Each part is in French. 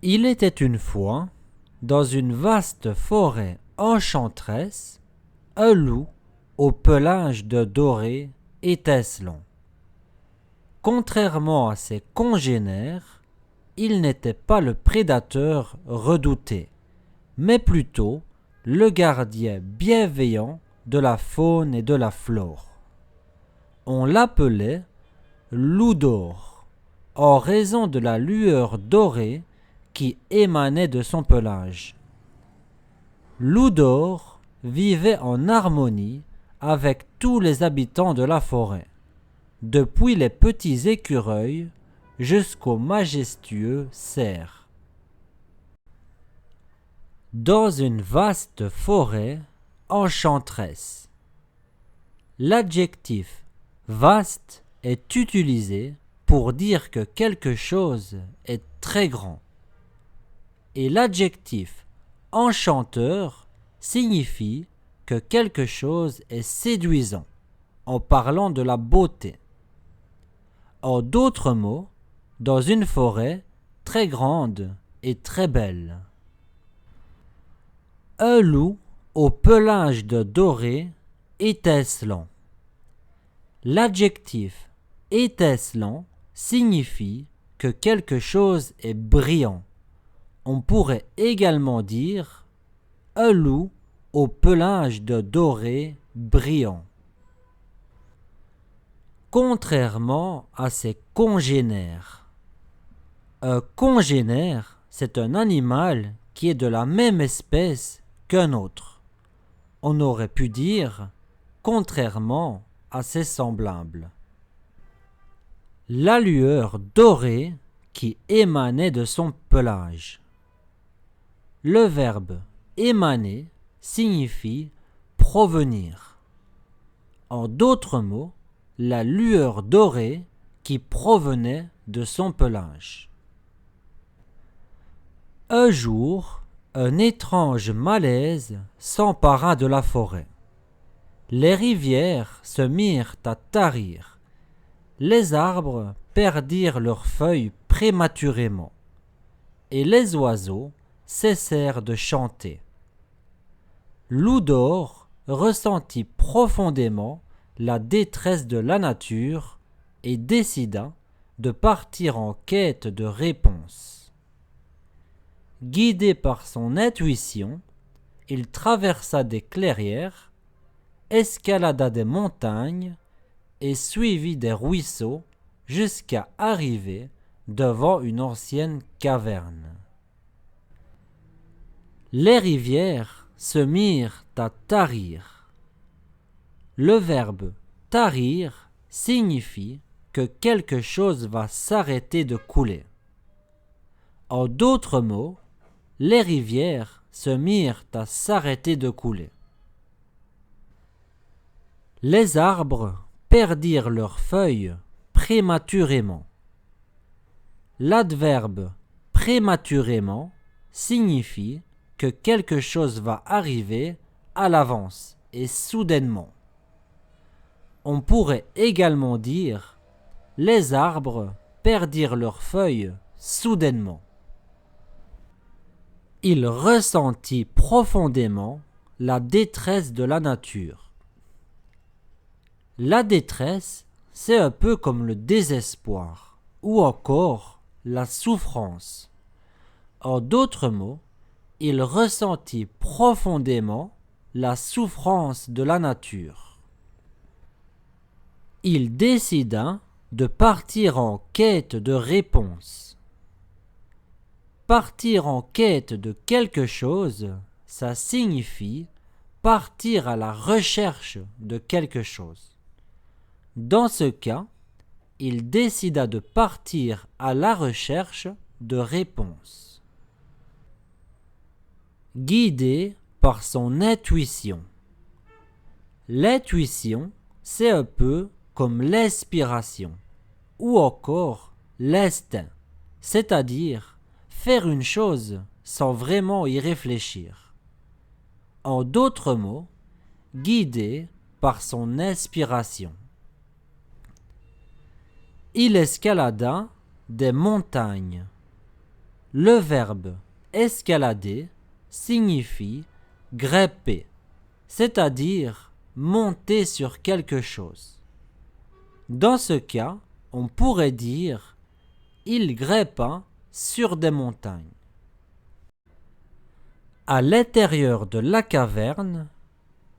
Il était une fois, dans une vaste forêt enchanteresse, un loup au pelage de doré étincelant. Contrairement à ses congénères, il n'était pas le prédateur redouté, mais plutôt le gardien bienveillant de la faune et de la flore. On l'appelait loup d'or, en raison de la lueur dorée qui émanait de son pelage. Loup d'or vivait en harmonie avec tous les habitants de la forêt, depuis les petits écureuils jusqu'aux majestueux cerfs. Dans une vaste forêt enchanteresse. L'adjectif vaste est utilisé pour dire que quelque chose est très grand. Et l'adjectif enchanteur signifie que quelque chose est séduisant, en parlant de la beauté. En d'autres mots, dans une forêt très grande et très belle. Un loup au pelage de doré étincelant. L'adjectif étincelant signifie que quelque chose est brillant. On pourrait également dire un loup au pelage de doré brillant. Contrairement à ses congénères. Un congénère, c'est un animal qui est de la même espèce qu'un autre. On aurait pu dire contrairement à ses semblables. La lueur dorée qui émanait de son pelage. Le verbe émaner signifie provenir. En d'autres mots, la lueur dorée qui provenait de son pelage. Un jour, un étrange malaise s'empara de la forêt. Les rivières se mirent à tarir. Les arbres perdirent leurs feuilles prématurément. Et les oiseaux cessèrent de chanter. Loup d'or ressentit profondément la détresse de la nature et décida de partir en quête de réponses. Guidé par son intuition, il traversa des clairières, escalada des montagnes et suivit des ruisseaux jusqu'à arriver devant une ancienne caverne. Les rivières se mirent à tarir. Le verbe tarir signifie que quelque chose va s'arrêter de couler. En d'autres mots, les rivières se mirent à s'arrêter de couler. Les arbres perdirent leurs feuilles prématurément. L'adverbe prématurément signifie que quelque chose va arriver à l'avance et soudainement. On pourrait également dire les arbres perdirent leurs feuilles soudainement. Il ressentit profondément la détresse de la nature. La détresse, c'est un peu comme le désespoir ou encore la souffrance. En d'autres mots, il ressentit profondément la souffrance de la nature. Il décida de partir en quête de réponses. Partir en quête de quelque chose, ça signifie partir à la recherche de quelque chose. Dans ce cas, il décida de partir à la recherche de réponses. Guidé par son intuition. L'intuition, c'est un peu comme l'inspiration ou encore l'instinct, c'est-à-dire faire une chose sans vraiment y réfléchir. En d'autres mots, guidé par son inspiration. Il escalada des montagnes. le verbe escalader signifie grimper, c'est-à-dire monter sur quelque chose. Dans ce cas, on pourrait dire « il grimpa sur des montagnes ». À l'intérieur de la caverne,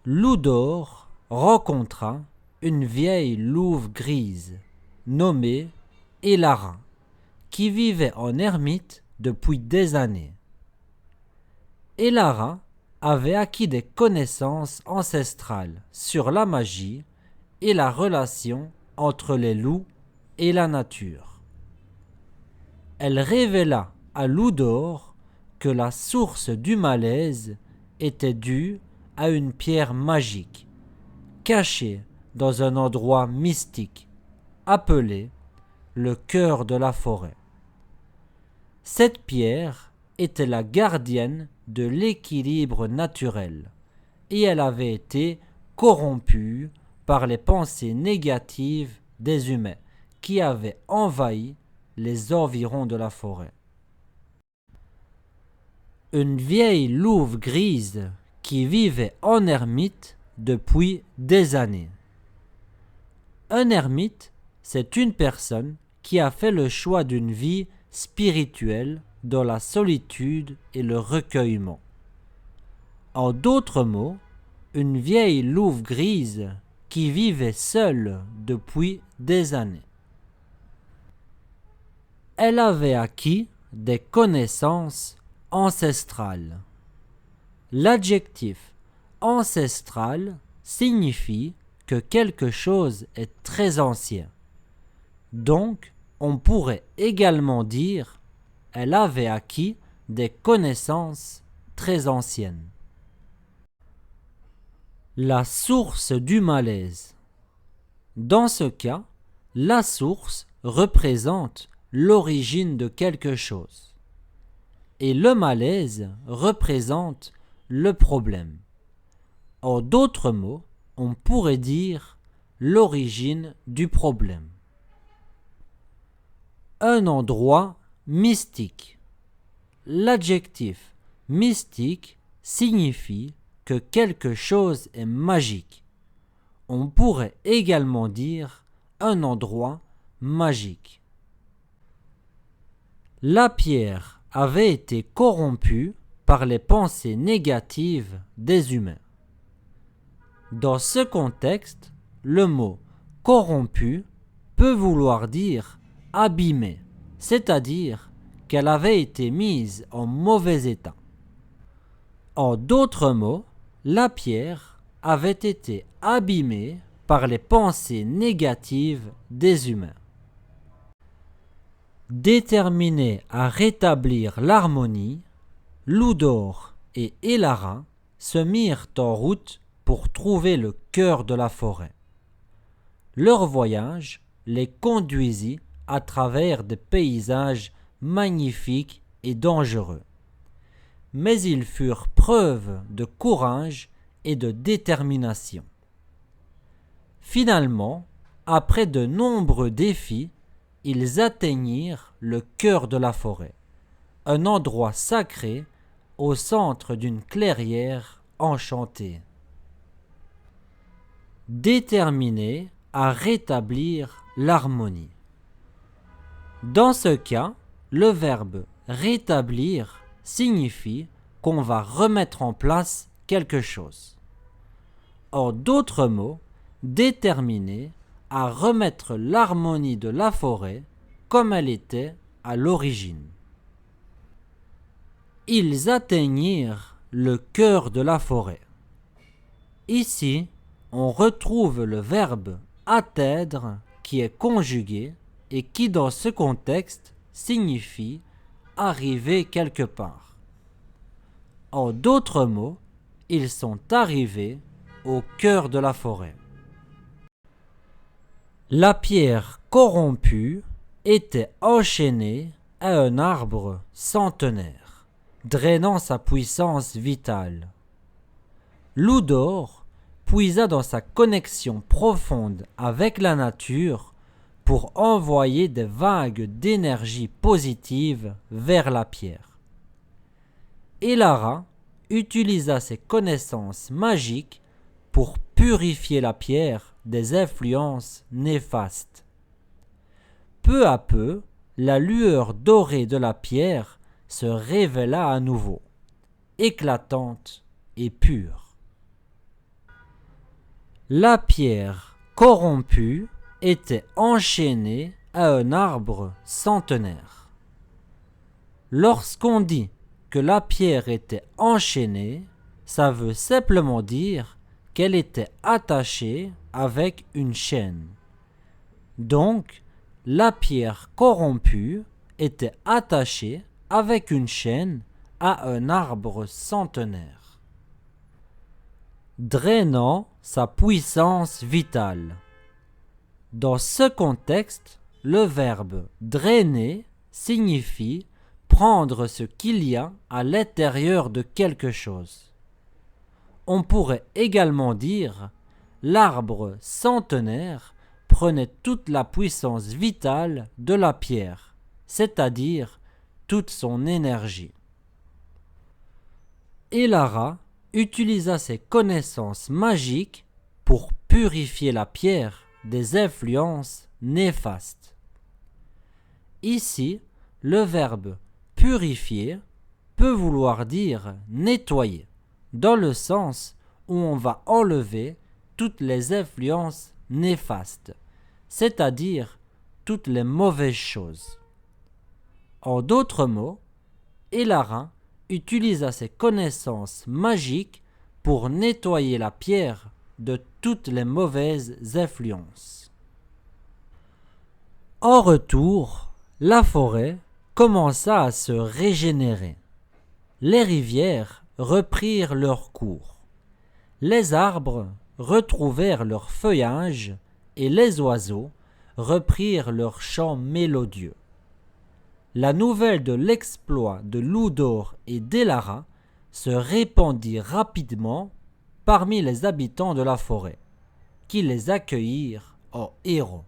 Loudor rencontra une vieille louve grise nommée Elara, qui vivait en ermite depuis des années. Elara avait acquis des connaissances ancestrales sur la magie et la relation entre les loups et la nature. Elle révéla à Loudor que la source du malaise était due à une pierre magique, cachée dans un endroit mystique, appelé le cœur de la forêt. Cette pierre était la gardienne de l'équilibre naturel, et elle avait été corrompue par les pensées négatives des humains qui avaient envahi les environs de la forêt. Une vieille louve grise qui vivait en ermite depuis des années. Un ermite, c'est une personne qui a fait le choix d'une vie spirituelle dans la solitude et le recueillement. En d'autres mots, une vieille louve grise qui vivait seule depuis des années. Elle avait acquis des connaissances ancestrales. L'adjectif ancestral signifie que quelque chose est très ancien. Donc, on pourrait également dire elle avait acquis des connaissances très anciennes. La source du malaise. Dans ce cas, la source représente l'origine de quelque chose et le malaise représente le problème. En d'autres mots, on pourrait dire l'origine du problème. Un endroit mystique. L'adjectif mystique signifie que quelque chose est magique. On pourrait également dire un endroit magique. La pierre avait été corrompue par les pensées négatives des humains. Dans ce contexte, le mot corrompu peut vouloir dire abîmée, c'est-à-dire qu'elle avait été mise en mauvais état. En d'autres mots, la pierre avait été abîmée par les pensées négatives des humains. Déterminés à rétablir l'harmonie, Loudor et Elara se mirent en route pour trouver le cœur de la forêt. Leur voyage les conduisit à travers des paysages magnifiques et dangereux. Mais ils furent preuve de courage et de détermination. Finalement, après de nombreux défis, ils atteignirent le cœur de la forêt, un endroit sacré au centre d'une clairière enchantée. Déterminés à rétablir l'harmonie. Dans ce cas, le verbe rétablir signifie qu'on va remettre en place quelque chose. En d'autres mots, déterminer à remettre l'harmonie de la forêt comme elle était à l'origine. Ils atteignirent le cœur de la forêt. Ici, on retrouve le verbe atteindre qui est conjugué et qui dans ce contexte signifie arriver quelque part. En d'autres mots, ils sont arrivés au cœur de la forêt. La pierre corrompue était enchaînée à un arbre centenaire, drainant sa puissance vitale. Loudor puisa dans sa connexion profonde avec la nature pour envoyer des vagues d'énergie positive vers la pierre. Elara utilisa ses connaissances magiques pour purifier la pierre des influences néfastes. Peu à peu, la lueur dorée de la pierre se révéla à nouveau, éclatante et pure. La pierre corrompue était enchaînée à un arbre centenaire. Lorsqu'on dit que la pierre était enchaînée, ça veut simplement dire qu'elle était attachée avec une chaîne. Donc, la pierre corrompue était attachée avec une chaîne à un arbre centenaire, drainant sa puissance vitale. Dans ce contexte, le verbe drainer signifie prendre ce qu'il y a à l'intérieur de quelque chose. On pourrait également dire l'arbre centenaire prenait toute la puissance vitale de la pierre, c'est-à-dire toute son énergie. Elara utilisa ses connaissances magiques pour purifier la pierre des influences néfastes. Ici, le verbe purifier peut vouloir dire nettoyer, dans le sens où on va enlever toutes les influences néfastes, c'est-à-dire toutes les mauvaises choses. En d'autres mots, Elara utilisa ses connaissances magiques pour nettoyer la pierre de toutes les mauvaises influences. En retour, la forêt commença à se régénérer. Les rivières reprirent leur cours. Les arbres retrouvèrent leur feuillage et les oiseaux reprirent leur chant mélodieux. La nouvelle de l'exploit de Loudor et d'Elara se répandit rapidement parmi les habitants de la forêt, qui les accueillirent en héros.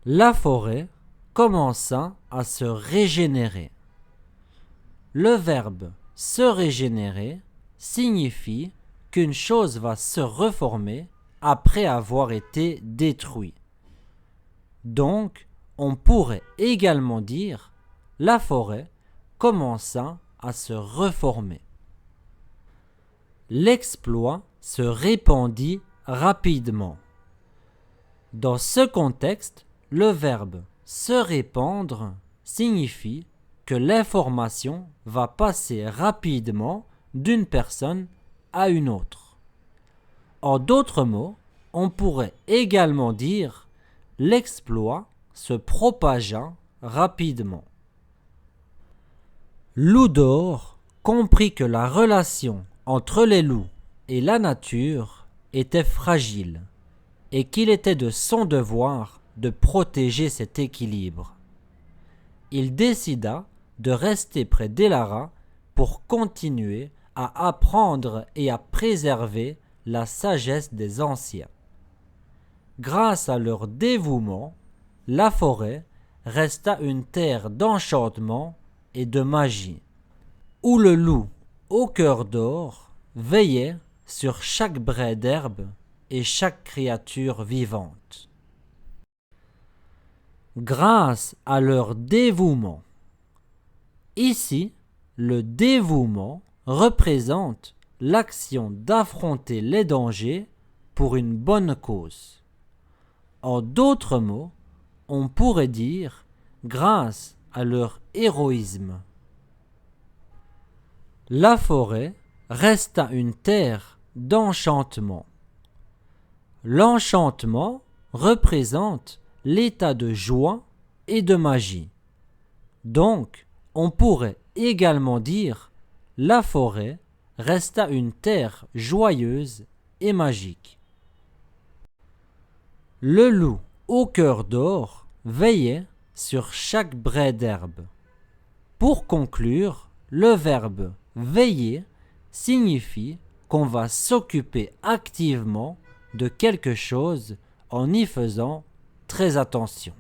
La forêt commença à se régénérer. Le verbe se régénérer signifie qu'une chose va se reformer après avoir été détruite. Donc, on pourrait également dire la forêt commença à se reformer. L'exploit se répandit rapidement. Dans ce contexte, le verbe se répandre signifie que l'information va passer rapidement d'une personne à une autre. En d'autres mots, on pourrait également dire l'exploit se propagea rapidement. Loudor comprit que la relation entre les loups et la nature était fragile et qu'il était de son devoir de protéger cet équilibre. Il décida de rester près d'Elara pour continuer à apprendre et à préserver la sagesse des anciens. Grâce à leur dévouement, la forêt resta une terre d'enchantement et de magie, où le loup au cœur d'or veillait sur chaque brin d'herbe et chaque créature vivante. Grâce à leur dévouement. Ici, le dévouement représente l'action d'affronter les dangers pour une bonne cause. En d'autres mots, on pourrait dire grâce à leur héroïsme. La forêt resta une terre d'enchantement. L'enchantement représente l'état de joie et de magie. Donc, on pourrait également dire la forêt resta une terre joyeuse et magique. Le loup au cœur d'or veillait sur chaque brin d'herbe. Pour conclure, le verbe veiller signifie qu'on va s'occuper activement de quelque chose en y faisant très attention.